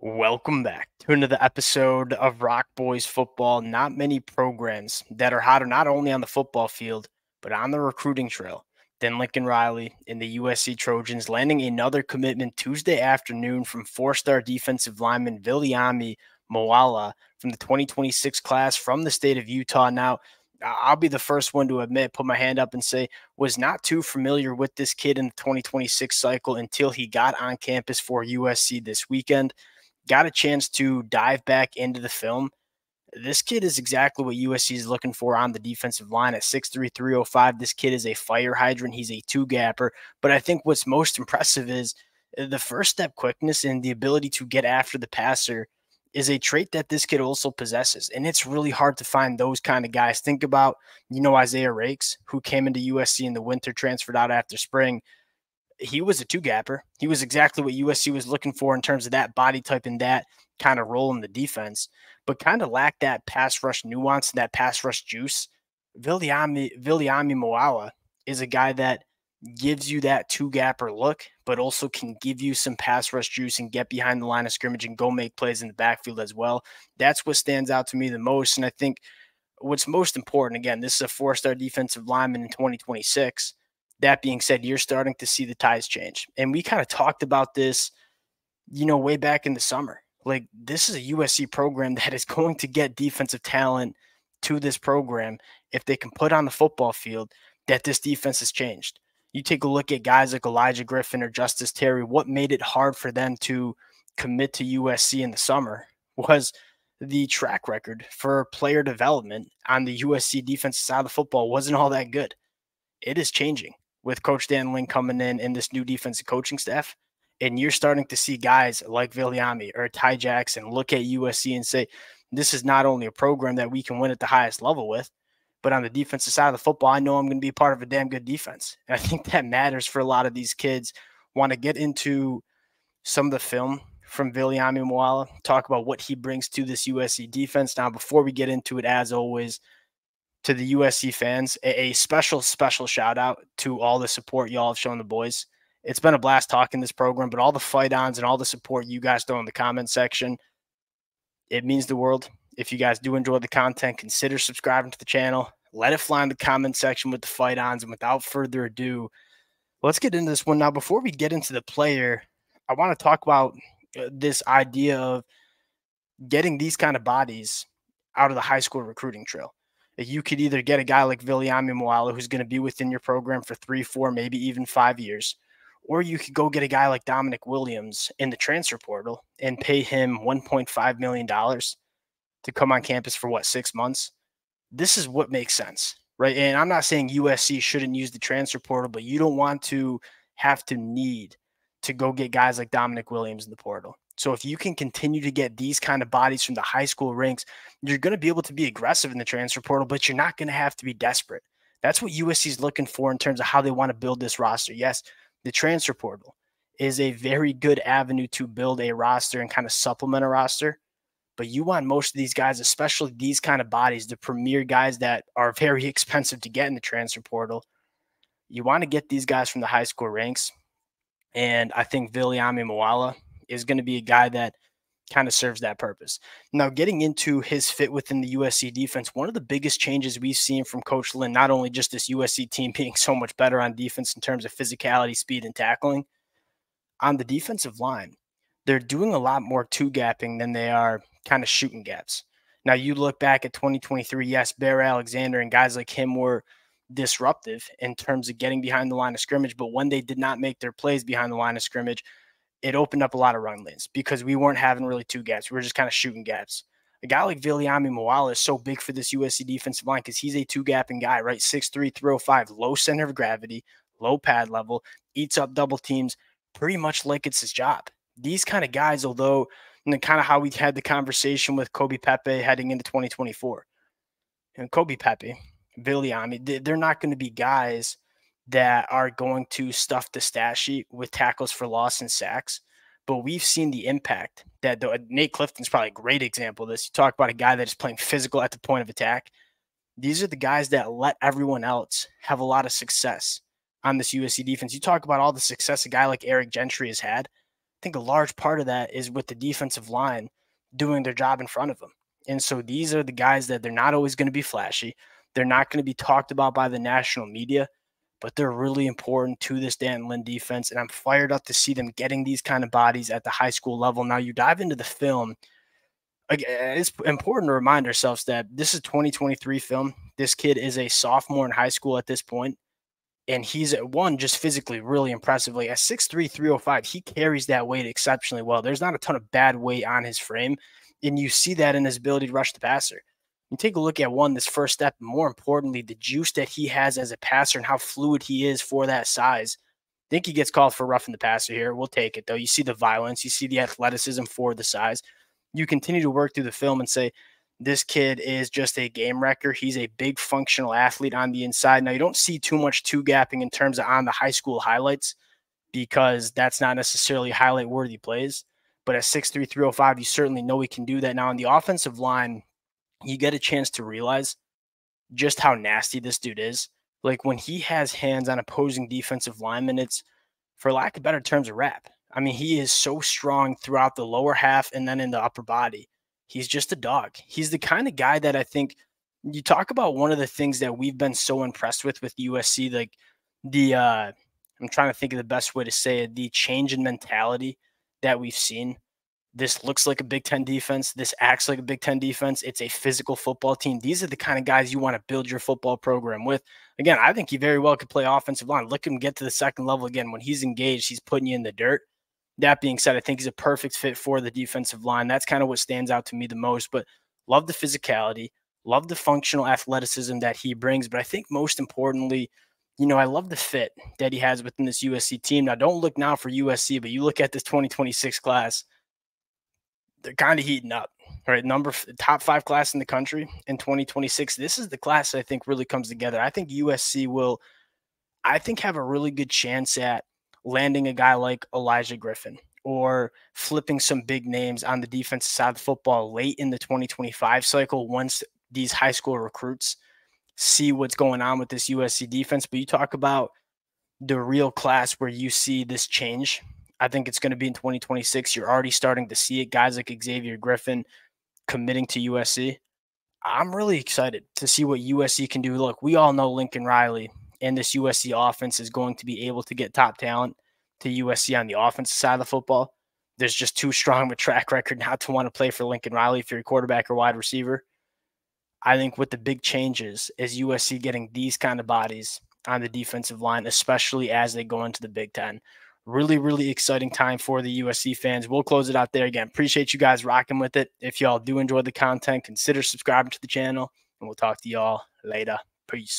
Welcome back to another episode of Rock Boys Football. Not many programs that are hotter not only on the football field, but on the recruiting trail than Lincoln Riley and the USC Trojans, landing another commitment Tuesday afternoon from four-star defensive lineman Viliami Moala from the 2026 class from the state of Utah. Now, I'll be the first one to admit, put my hand up and say, was not too familiar with this kid in the 2026 cycle until he got on campus for USC this weekend. Got a chance to dive back into the film. This kid is exactly what USC is looking for on the defensive line at 6'3", 305. This kid is a fire hydrant. He's a two-gapper. But I think what's most impressive is the first step quickness and the ability to get after the passer is a trait that this kid also possesses. And it's really hard to find those kind of guys. Think about, Isaiah Rakes, who came into USC in the winter, transferred out after spring. He was a two-gapper. He was exactly what USC was looking for in terms of that body type and that kind of role in the defense, but kind of lacked that pass rush nuance and that pass rush juice. Viliami Moala is a guy that gives you that two-gapper look, but also can give you some pass rush juice and get behind the line of scrimmage and go make plays in the backfield as well. That's what stands out to me the most, and I think what's most important, again, this is a four-star defensive lineman in 2026. That being said, you're starting to see the tides change. And we kind of talked about this, way back in the summer. Like, this is a USC program that is going to get defensive talent to this program if they can put on the football field that this defense has changed. You take a look at guys like Elijah Griffin or Justice Terry, what made it hard for them to commit to USC in the summer was the track record for player development on the USC defensive side of the football wasn't all that good. It is changing with Coach D'Anton Lynn coming in and this new defensive coaching staff. And you're starting to see guys like Viliami or Ty Jackson look at USC and say, this is not only a program that we can win at the highest level with, but on the defensive side of the football, I know I'm going to be part of a damn good defense. And I think that matters for a lot of these kids. Want to get into some of the film from Viliami Moala, talk about what he brings to this USC defense. Now, before we get into it, as always, to the USC fans, a special shout out to all the support y'all have shown the boys. It's been a blast talking this program, but all the fight-ons and all the support you guys throw in the comment section, it means the world. If you guys do enjoy the content, consider subscribing to the channel. Let it fly in the comment section with the fight-ons. And without further ado, let's get into this one. Now, before we get into the player, I want to talk about this idea of getting these kind of bodies out of the high school recruiting trail. You could either get a guy like Viliami Moala, who's going to be within your program for 3, 4, maybe even 5 years, or you could go get a guy like Dominic Williams in the transfer portal and pay him $1.5 million to come on campus for 6 months. This is what makes sense, right? And I'm not saying USC shouldn't use the transfer portal, but you don't want to have to need to go get guys like Dominic Williams in the portal. So if you can continue to get these kind of bodies from the high school ranks, you're going to be able to be aggressive in the transfer portal, but you're not going to have to be desperate. That's what USC is looking for in terms of how they want to build this roster. Yes, the transfer portal is a very good avenue to build a roster and kind of supplement a roster, but you want most of these guys, especially these kind of bodies, the premier guys that are very expensive to get in the transfer portal. You want to get these guys from the high school ranks, and I think Viliami Moala is going to be a guy that kind of serves that purpose. Now, getting into his fit within the USC defense, one of the biggest changes we've seen from Coach Lynn, not only just this USC team being so much better on defense in terms of physicality, speed, and tackling, on the defensive line, they're doing a lot more two-gapping than they are kind of shooting gaps. Now, you look back at 2023, yes, Bear Alexander and guys like him were disruptive in terms of getting behind the line of scrimmage, but when they did not make their plays behind the line of scrimmage, it opened up a lot of run lanes because we weren't having really two gaps. We were just kind of shooting gaps. A guy like Viliami Moala is so big for this USC defensive line because he's a two-gapping guy, right? 6'3", 305, low center of gravity, low pad level, eats up double teams pretty much like it's his job. These kind of guys, although, and kind of how we had the conversation with Kobe Pepe heading into 2024. And Kobe Pepe, Viliami, they're not going to be guys that are going to stuff the stat sheet with tackles for loss and sacks. But we've seen the impact that Nate Clifton's probably a great example of this. You talk about a guy that is playing physical at the point of attack. These are the guys that let everyone else have a lot of success on this USC defense. You talk about all the success a guy like Eric Gentry has had. think a large part of that is with the defensive line doing their job in front of them. And so these are the guys that they're not always going to be flashy. They're not going to be talked about by the national media, but they're really important to this D'Anton Lynn defense. And I'm fired up to see them getting these kind of bodies at the high school level. Now, you dive into the film, it's important to remind ourselves that this is 2023 film. This kid is a sophomore in high school at this point, and he's one just physically really impressively at 6'3", 305. He carries that weight exceptionally well. There's not a ton of bad weight on his frame, and you see that in his ability to rush the passer. You take a look at this first step, and more importantly, the juice that he has as a passer and how fluid he is for that size. I think he gets called for roughing the passer here. We'll take it, though. You see the violence. You see the athleticism for the size. You continue to work through the film and say, this kid is just a game wrecker. He's a big functional athlete on the inside. Now, you don't see too much two-gapping in terms of on the high school highlights because that's not necessarily highlight-worthy plays. But at 6'3", 305, you certainly know he can do that. Now, on the offensive line, you get a chance to realize just how nasty this dude is. Like, when he has hands on opposing defensive linemen, it's, for lack of better terms, a wrap. I mean, he is so strong throughout the lower half and then in the upper body. He's just a dog. He's the kind of guy that I think you talk about. One of the things that we've been so impressed with USC, like I'm trying to think of the best way to say it, the change in mentality that we've seen. This looks like a Big Ten defense. This acts like a Big Ten defense. It's a physical football team. These are the kind of guys you want to build your football program with. Again, I think he very well could play offensive line. Look him get to the second level again. When he's engaged, he's putting you in the dirt. That being said, I think he's a perfect fit for the defensive line. That's kind of what stands out to me the most. But love the physicality, love the functional athleticism that he brings. But I think most importantly, I love the fit that he has within this USC team. Now, don't look now for USC, but you look at this 2026 class, they're kind of heating up, right? Top 5 class in the country in 2026. This is the class I think really comes together. I think USC will, have a really good chance at landing a guy like Elijah Griffin or flipping some big names on the defensive side of football late in the 2025 cycle once these high school recruits see what's going on with this USC defense. But you talk about the real class where you see this change. I think it's going to be in 2026. You're already starting to see it. Guys like Xavier Griffin committing to USC. I'm really excited to see what USC can do. Look, we all know Lincoln Riley and this USC offense is going to be able to get top talent to USC on the offensive side of the football. There's just too strong of a track record not to want to play for Lincoln Riley if you're a quarterback or wide receiver. I think with the big changes is USC getting these kind of bodies on the defensive line, especially as they go into the Big Ten. Really, really exciting time for the USC fans. We'll close it out there. Again, appreciate you guys rocking with it. If y'all do enjoy the content, consider subscribing to the channel, and we'll talk to y'all later. Peace.